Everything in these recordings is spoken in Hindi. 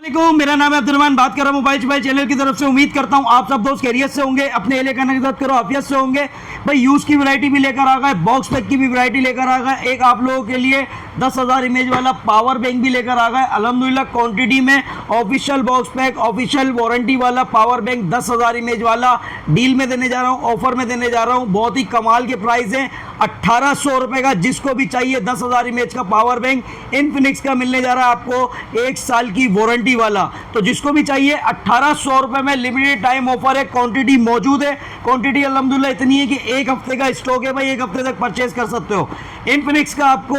वालेकुम, मेरा नाम है अब्दुलरहमान, बात कर रहा हूँ मोबाइल मोबाइल चैनल की तरफ से। उम्मीद करता हूँ आप सब दोस्त खैरियत से होंगे, अपने एहले खाना के साथ करो आफियत से होंगे। भाई यूज़ की वैरायटी भी लेकर आ गए, बॉक्स पैक की भी वैरायटी लेकर आ गए। एक आप लोगों के लिए 10,000 इमेज वाला पावर बैंक भी लेकर आ गए अल्हम्दुलिल्लाह क्वांटिटी में। Official box pack, official warranty वाला पावर बैंक 10,000 इमेज वाला डील में देने जा रहा हूँ, ऑफर में देने जा रहा हूँ। बहुत ही कमाल के प्राइस है, 1800 रुपये का। जिसको भी चाहिए 10,000 इमेज का पावर बैंक इनफिनिक्स का मिलने जा रहा है आपको 1 साल की वारंटी वाला। तो जिसको भी चाहिए 1800 रुपये में लिमिटेड टाइम ऑफर है, क्वांटिटी मौजूद है। क्वांटिटी अल्हम्दुलिल्लाह इतनी है कि 1 हफ्ते का स्टॉक है भाई, 1 हफ्ते तक परचेज कर सकते हो। इनफिनिक्स का आपको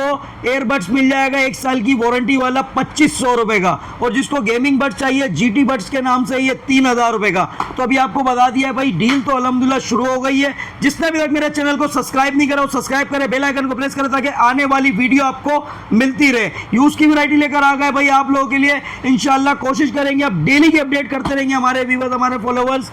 एयरबड्स मिल जाएगा 1 साल की वारंटी वाला 2500 रुपये का। और जिसको गेमिंग बड्स चाहिए GT बड्स के नाम से ये 3000 रुपये का। तो अभी आपको बता दिया है भाई, डील तो अल्हम्दुलिल्लाह शुरू हो गई है। जिसने अभी तक मेरे चैनल को सब्सक्राइब नहीं करा सब्सक्राइब करें, बेल आइकन को प्रेस करें ताकि आने वाली वीडियो आपको मिलती रहे। यूज की वैरायटी लेकर आ गए भाई आप लोगों के लिए। इंशाल्लाह कोशिश करेंगे अब डेली की अपडेट करते रहेंगे। हमारे व्यूअर्स, हमारे फॉलोअर्स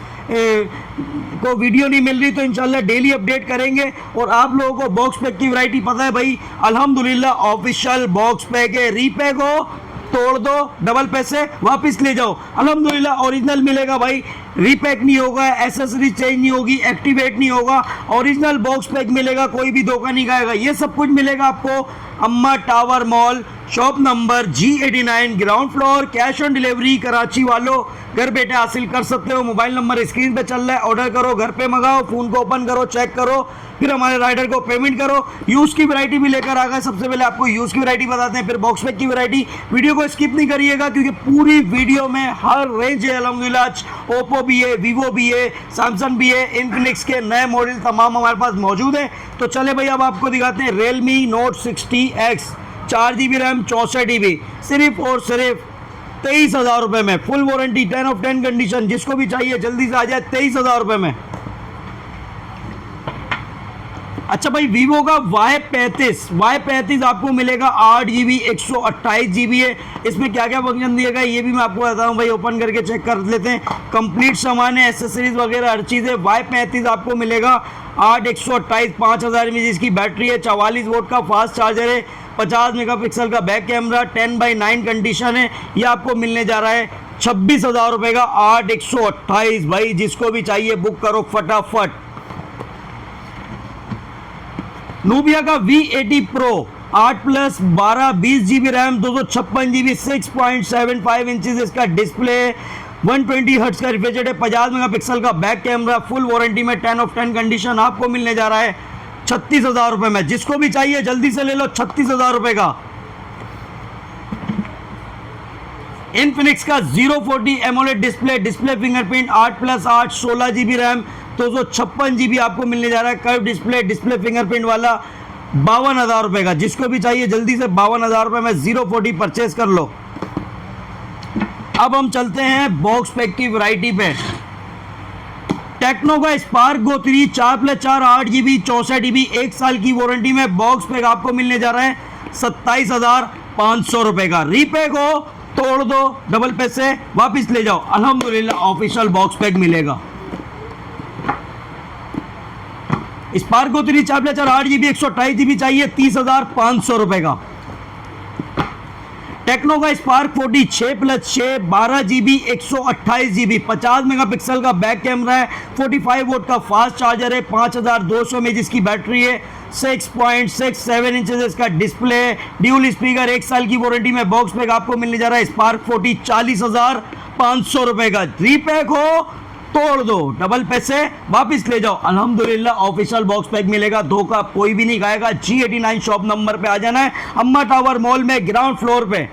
को वीडियो नहीं मिल रही तो इंशाल्लाह डेली अपडेट करेंगे। और आप लोगों को बॉक्स पैक की वैरायटी पता है भाई, अल्हम्दुलिल्लाह ऑफिशियल बॉक्स पैक है। रीपैक हो तोड़ दो, डबल पैसे वापस ले जाओ। अल्हम्दुलिल्लाह ओरिजिनल मिलेगा भाई, रीपैक नहीं होगा, एसेसरीज चेंज नहीं होगी, एक्टिवेट नहीं होगा, ओरिजिनल बॉक्स पैक मिलेगा, कोई भी धोखा नहीं खाएगा। ये सब कुछ मिलेगा आपको अम्मा tower mall, shop number G89, ground floor. Cash on delivery Karachi वालों घर बैठे हासिल कर सकते हो। मोबाइल नंबर स्क्रीन पे चल रहा है, ऑर्डर करो, घर पे मंगाओ, फ़ोन को ओपन करो, चेक करो, फिर हमारे राइडर को पेमेंट करो। यूज़ की वैरायटी भी लेकर आ गए। सबसे पहले आपको यूज़ की वैरायटी बताते हैं, फिर बॉक्स पैक की वैरायटी। वीडियो को स्किप नहीं करिएगा क्योंकि पूरी वीडियो में हर रेंज है अल्हम्दुलिल्लाह। ओप्पो भी है, वीवो भी है, सैमसंग भी है, इनफिनिक्स के नए मॉडल तमाम हमारे पास मौजूद है। तो चले भाई अब आपको दिखाते हैं Realme Note 60X, 4 GB RAM, 64 GB, सिर्फ और सिर्फ 23,000 रुपये में। Full warranty, 10 of 10 condition. जिसको भी चाहिए जल्दी से आ जाए 23,000 रुपये में। अच्छा भाई, वीवो का Y35 आपको मिलेगा 8 GB, 128 GB है। इसमें क्या क्या फंक्शन दिया गया ये भी मैं आपको बताता हूँ भाई, ओपन करके चेक कर लेते हैं। कंप्लीट सामान है, एसेसरीज वगैरह हर चीज़ है। Y35 आपको मिलेगा 8, 128, 5000 mAh की बैटरी है, 44 वोल्ट का फास्ट चार्जर है, 50 मेगापिक्सल का बैक कैमरा, 10:9 कंडीशन है। ये आपको मिलने जा रहा है 26,000 रुपये का, 8, 128। भाई जिसको भी चाहिए बुक करो फटाफट। नूबिया का V80 Pro 8+12 20 GB RAM, 256 GB, 6.75 inches इसका डिस्प्ले, 120 हर्ट्ज का रिफ्रेश रेट है, 50 मेगापिक्सल का बैक कैमरा, फुल वारंटी में, 10 ऑफ 10 कंडीशन। आपको मिलने जा रहा है 36,000 रुपये में। जिसको भी चाहिए जल्दी से ले लो, 36,000 रुपये का। इनफिनिक्स का 040 AMOLED display fingerprint, 8+8 16 GB RAM, 256 GB आपको मिलने जा रहा है। कर्व डिस्प्ले फिंगरप्रिंट वाला, 52,000 रुपये का। जिसको भी चाहिए जल्दी से 52,000 रुपये में 040 परचेज कर लो। अब हम चलते हैं बॉक्स पैक की वैरायटी पे। टेक्नो का स्पार्क गो 3 4+4 8 GB, 64 GB, 1 साल की वारंटी में बॉक्स पैक आपको मिलने जा रहा है 27,500 रुपये का। रीपैक हो तोड़ दो, डबल पैसे वापस ले जाओ। अल्हम्दुलिल्लाह ऑफिशियल बॉक्स पैक मिलेगा। स्पार्क गो 3 4+4 8 GB, 128 GB चाहिए 30,500 रुपये का। टेक्नो का स्पार्क 40 6+6 12 GB, 128 GB, 50 मेगापिक्सल का बैक कैमरा है, 45 वोल्ट का फास्ट चार्जर है, 5200 mAh की बैटरी है, 6.67 इंचेस इसका डिस्प्ले है, ड्यूल स्पीकर, 1 साल की वारंटी में बॉक्स पैक आपको मिलने जा रहा है स्पार्क 40 40,500 रुपये का। रीपैक हो तोड़ दो, डबल पैसे वापस ले जाओ। अल्हम्दुलिल्लाह ऑफिशियल बॉक्स पैक मिलेगा, धोखा कोई भी नहीं खाएगा। G89 शॉप नंबर पे आ जाना है, अम्मा टावर मॉल में ग्राउंड फ्लोर पे।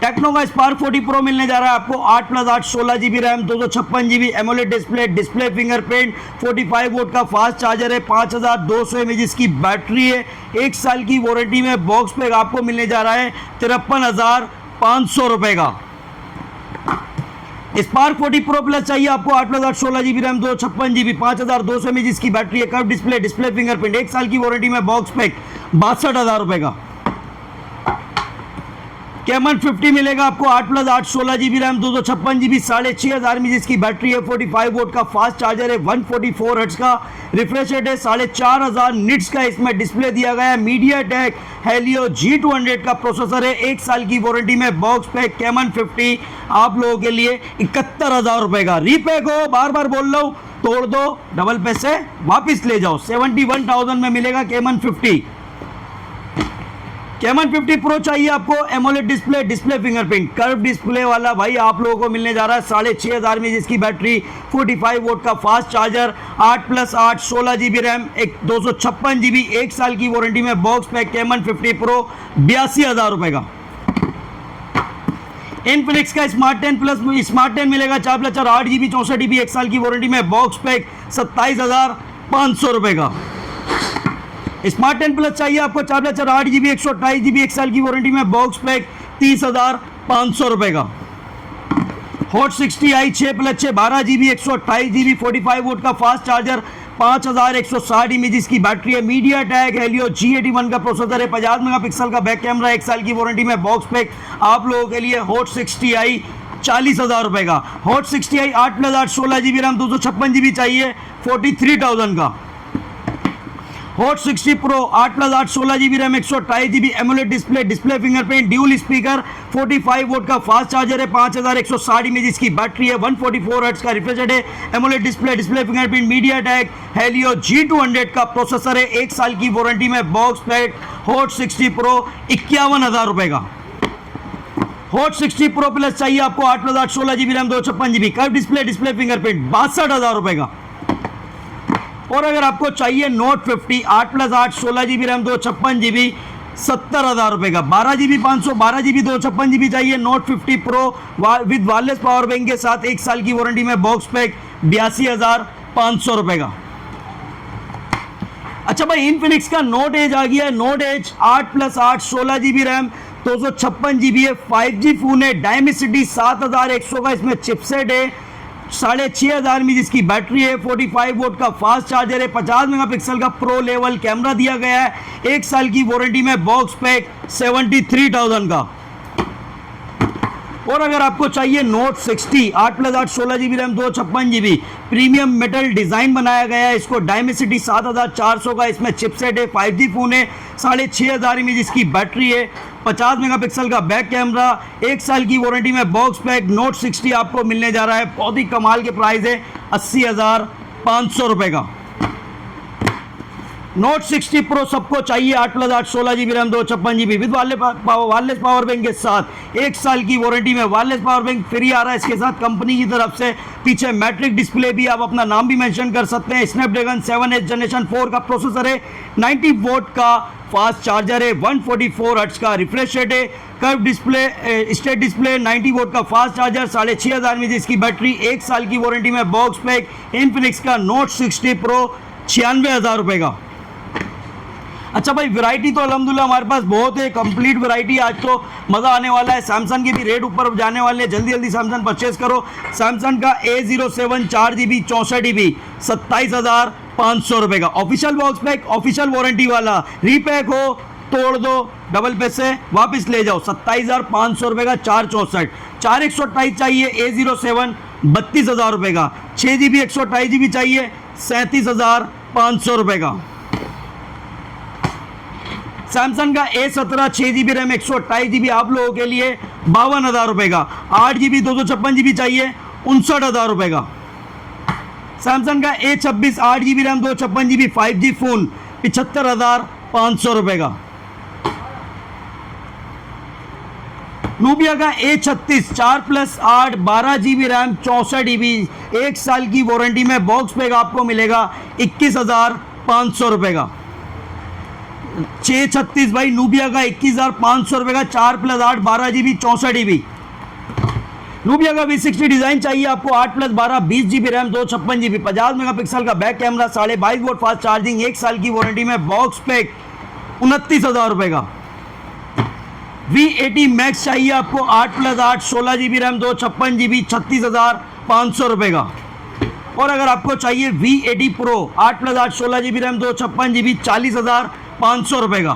टेक्नो का स्पार्क 40 प्रो मिलने जा रहा है आपको 8+8 16 GB RAM, 256 GB AMOLED display fingerprint, 45 volt का फास्ट चार्जर है, 5200 mAh की बैटरी है, 1 साल की वारंटी में बॉक्स पैक आपको मिलने जा रहा है 53,500 रुपये का। स्पार्क 40 प्रो प्लस चाहिए आपको 8+8 16 GB रैम, 256 GB, 5200 mAh की बैटरी है, कर्व डिस्प्ले फिंगरप्रिंट, 1 साल की वारंटी में बॉक्स पैक 62,000 रुपये का। कैमन 50 मिलेगा आपको 8+8 16 GB रैम 256 GB 6500 mAh जिसकी बैटरी है, 45 वोल्ट का फास्ट चार्जर है, 144 हर्ट्ज का रिफ्रेश रेट है, 4500 निट्स का इसमें डिस्प्ले दिया गया है, मीडियाटेक हेलियो G200 का प्रोसेसर है, 1 साल की वारंटी में बॉक्स पैक कैमन 50 आप लोगों के लिए 71,000 रुपए का। रीपैक हो, बार बार बोल रहा हूँ, तोड़ दो, डबल पैसे वापिस ले जाओ। 71,000 में मिलेगा कैमन 50। कैमन 50 प्रो चाहिए आपको, AMOLED display, display fingerprint, curve display वाला भाई आप लोगों को मिलने जा रहा है 6500 में जिसकी बैटरी, 45 वोल्ट का fast charger, 8+8 16 GB RAM, 256 GB, 1 साल की वारंटी में बॉक्स पैक कैमन 50 प्रो 82,000 रुपए का। इनफिनिक्स का स्मार्ट 10 प्लस स्मार्ट 10 मिलेगा 4+4 8 GB 64 GB, 1 साल की वारंटी में बॉक्स पैक 27,500 रुपए का। स्मार्ट 10 प्लस चाहिए आपको 4+4 8 GB 128 GB, 1 साल की वारंटी में बॉक्स पैक 30,500 रुपए का। Hot 60i 6+6 12 GB 128 GB 45 volt का फास्ट चार्जर, 5160 इमेजेस की बैटरी है, मीडियाटेक हेलियो G81 का प्रोसेसर है, 50 मेगापिक्सल का बैक कैमरा, 1 साल की वारंटी में बॉक्स पैक आप लोगों के लिए। हॉट 60i 40,000 रुपए का। Hot 60i 8+8 16 GB RAM 256 GB चाहिए, 43,000 का। Hot 60 pro 8+8 16 GB RAM 128 GB, AMOLED display, display fingerprint, dual speaker, 45 volt का फास्ट चार्जर है, 5160 इमेजेस की बैटरी है, 144 हर्ट्ज का रिफ्रेश रेट है, AMOLED display, display fingerprint, MediaTek Helio G200 का प्रोसेसर है, 1 साल की वारंटी में बॉक्स पैक। हॉट 60 प्रो 51,000 रुपए का। हॉट 60 प्रो प्लस चाहिए आपको 8+8 16 GB RAM 256 GB, curve display, display fingerprint, 62,000 रुपए का। और अगर आपको चाहिए नोट 50 8+8 16 GB रैम 256 GB, 70,000 रुपए का। 12 GB 500 12 GB 256 GB चाहिए, note 50 pro with wireless power bank के साथ, 1 साल की वारंटी में बॉक्स पैक 82,500 रुपए का। अच्छा भाई, इनफिनिक्स का नोट एज आ गया है। Note edge 8+8 16 GB RAM 256 GB है, 5G फोन है, डायमेंसिटी 7100 का इसमें चिपसेट है, 6500 में जिसकी बैटरी है, 45 वोल्ट का फास्ट चार्जर है, 50 मेगापिक्सल का प्रो लेवल कैमरा दिया गया है, 1 साल की वारंटी में बॉक्स पैक 73,000 का। और अगर आपको चाहिए note 60 8+8 16 GB RAM 256 GB, premium metal design बनाया गया है, इसको डायमेंसिटी 7400 का इसमें चिपसेट है, 5G फोन है, 6500 में जिसकी बैटरी है, 50 मेगापिक्सल का बैक कैमरा, 1 साल की वारंटी में बॉक्स पैक। नोट 60 आपको मिलने जा रहा है, बहुत ही कमाल के प्राइस है, 80,500 रुपए का। नोट 60 प्रो सबको चाहिए, 8+8 16 GB RAM 256 GB with wireless power bank के साथ, 1 साल की वारंटी में वायरलेस पावर बैंक फ्री आ रहा है इसके साथ कंपनी की तरफ से। पीछे मैट्रिक डिस्प्ले भी, आप अपना नाम भी मेंशन कर सकते हैं। स्नैपड्रैगन 7H जनरेशन 4 का प्रोसेसर है, 90 वोल्ट का फास्ट चार्जर है, 144 हर्ट्ज का रिफ्रेश रेट है, curve display, state display, 90 volt का फास्ट चार्जर, 6500 में जिसकी बैटरी, 1 साल की वारंटी में बॉक्स पैक। इनफिनिक्स का नोट 60 प्रो 96,000 रुपए का। अच्छा भाई, वैरायटी तो अल्हम्दुलिल्लाह हमारे पास बहुत है, कंप्लीट वैरायटी। आज तो मज़ा आने वाला है, सैमसंग के भी रेट ऊपर जाने वाले हैं, जल्दी जल्दी सैमसंग परचेज करो। सैमसंग का A07 4 GB 64 GB 27,500 रुपए का। Official box pack, official warranty वाला, रीपैक हो, तोड़ दो, डबल पैसे वापस ले जाओ, 27,500 रुपए का। 464 128 चाहिए A07 32,000 रुपए का। 6 GB 128 GB चाहिए 37,500 रुपए का। सैमसंग का A17 6 GB रैम 128 GB आप लोगों के लिए 52,000 रुपए का। 8 GB 256 GB चाहिए 59,000 रुपए का। सैमसंग का A26 8 GB RAM 256 GB 5G phone 75,500 रुपए का। नूबिया का A36 4+8 12 GB रैम 64 GB 1 साल की वारंटी में बॉक्स पैक आपको मिलेगा 21,500 रुपए का। 636 भाई, नूबिया का 21,500 रुपए का, 4+8 12 GB 64 GB। नूबिया का V60 डिजाइन चाहिए आपको, 8+12 20 GB रैम 256 GB, 50 मेगापिक्सल का back camera, 22.5 volt fast charging, 1 साल की वारंटी में बॉक्स पैक 29,000 रुपए का। V80 मैक्स चाहिए आपको, 8+8 16 GB रैम 256 GB 36,500 रुपए का। और अगर आपको चाहिए V80 pro 8+8 16 GB RAM 256 GB 40,500 रुपए का।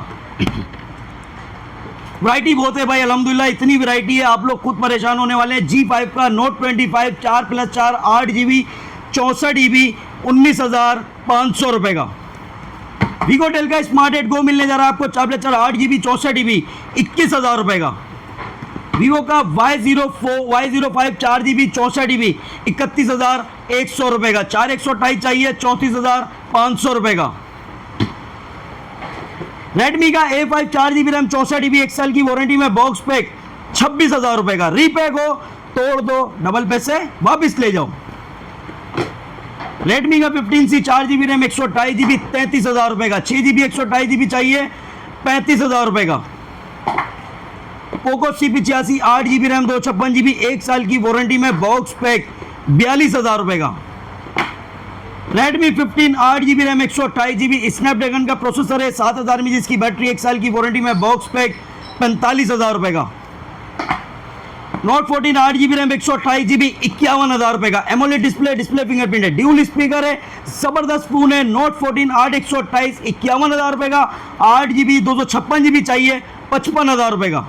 वैरायटी बहुत है भाई, अल्हम्दुलिल्लाह इतनी वैरायटी है आप लोग खुद परेशान होने वाले हैं। G5 का Note 25 4+4 8GB 64GB 19,500 रुपये का। वीगोटेल का स्मार्ट 8 गो मिलने जा रहा है आपको 4+4 8GB 64GB 21,000 रुपये का। वीवो का Y05 4GB 64GB 31,100 रुपये का। 4128 चाहिए 34,500 रुपये का। रेडमी का A5 4GB रैम 64GB 1 साल की वारंटी में बॉक्स पैक 26,000 रुपये का। रीपैक हो तोड़ दो, डबल पैसे वापस ले जाओ। रेडमी का 15C 4GB रैम 128GB 33,000 रुपये का। 6GB 128GB चाहिए 35,000 रुपये का। Poco C85 8GB RAM 256GB 1 साल की वारंटी में बॉक्स पैक 42,000 रुपये का। Redmi 15 8GB RAM 128GB Snapdragon का प्रोसेसर है 7,000 mAh जिसकी बैटरी 1 साल की वारंटी में बॉक्स पैक 45,000 रुपये का। नोट 14 8GB रैम 128GB 51,000 रुपये का। एमोलेड डिस्प्ले फिंगरप्रिंट है, ड्यूल स्पीकर है, जबरदस्त फोन है। नोट 14 8 128 51,000 रुपये का। 8GB 256GB चाहिए 55,000 रुपये का।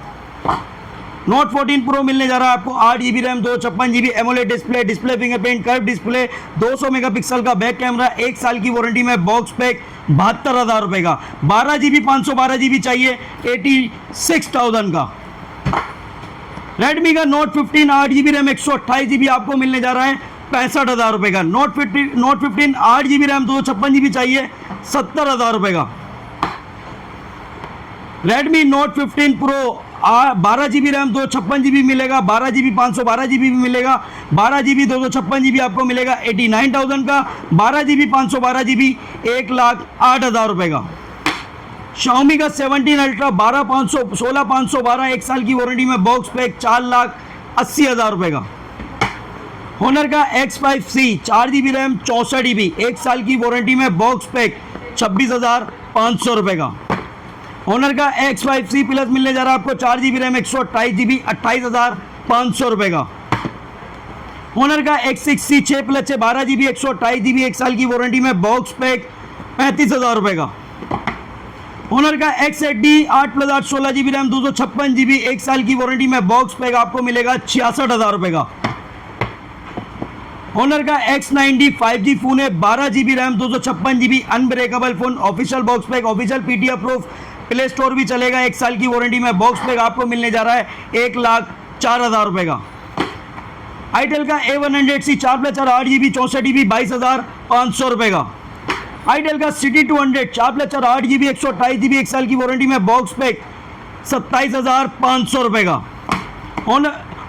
नोट 14 प्रो मिलने जा रहा है आपको 8GB RAM 256GB AMOLED display fingerprint curve display 200 megapixel का बैक कैमरा 1 साल की वारंटी में बॉक्स पैक 72,000 रुपये का। 12GB 512GB चाहिए 86,000 का। रेडमी का नोट 15 8GB रैम 128GB आपको मिलने जा रहा है 65,000 रुपये का। नोट 15 8GB रैम 256GB चाहिए 70,000 रुपये का। Redmi note 15 pro 12GB RAM 256GB मिलेगा, 12GB 512GB भी मिलेगा, 12GB 256GB आपको मिलेगा 89,000 का। 12GB 512GB 1,08,000 रुपये का। Xiaomi का 17 अल्ट्रा 16,512 1 साल की वारंटी में बॉक्स पैक 4,80,000 रुपये का। होनर का X5C 4GB रैम 64GB 1 साल की वारंटी में बॉक्स पैक 26,500 रुपये का। होनर का X5C प्लस मिलने जा रहा है आपको 4GB रैम 128GB 28,500 रुपये का। होनर का X6C 6+6 12GB 128GB 1 साल की वारंटी में बॉक्स पैक 35,000 रुपये का। होनर का X8D 8+8 16GB रैम 256GB 1 साल की वारंटी में बॉक्स पैक आपको मिलेगा 66,000 रुपये का। होनर का X9D 5G फोन है 12GB RAM 256GB unbreakable phone official box pack official PTI approve play store भी चलेगा 1 साल की वारंटी में बॉक्स पैक आपको मिलने जा रहा है 1,04,000 रुपये का। आईटेल का A100C 4+4 8GB 64GB 22,500 रुपये का। आईटेल का City 200 4+4 8GB 128GB 1 साल की वारंटी में बॉक्स पैक 27,500 रुपये का।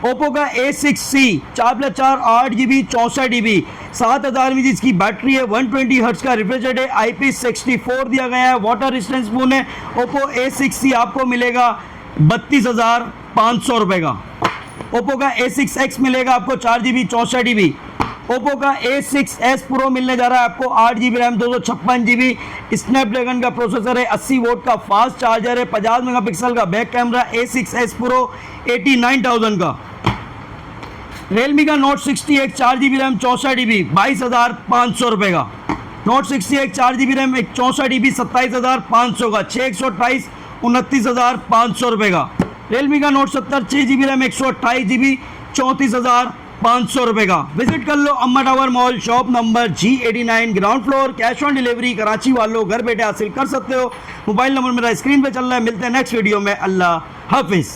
ओप्पो का A6C 4+4 8GB 64GB 7,000 mAh जिसकी बैटरी है 120 हर्ट्ज का रिफ्रेश रेट है IP64 दिया गया है वाटर रेजिस्टेंस फोन है। ओप्पो A6C आपको मिलेगा 32,500 रुपये का। ओप्पो का A6X मिलेगा आपको 4GB 64GB। ओप्पो का A6s प्रो मिलने जा रहा है आपको 8GB रैम 256GB स्नैपड्रैगन का प्रोसेसर है 80 वोट का फास्ट चार्जर है 50 मेगापिक्सल का बैक कैमरा A6s प्रो 89,000 का। रियलमी का नोट 60 4GB रैम 64GB 22,500 रुपये का। नोट 60 4GB रैम 64GB 27,500 का। 6/128 29,500 रुपये का। रियलमी का नोट 70 6GB रैम 128GB 34,500 रुपये का। विजिट कर लो अम्मा tower mall shop number G89 ground floor. Cash on delivery Karachi वालों घर बैठे हासिल कर सकते हो। मोबाइल नंबर मेरा स्क्रीन पे चल रहा है। मिलते हैं नेक्स्ट वीडियो में। अल्लाह हाफिज़।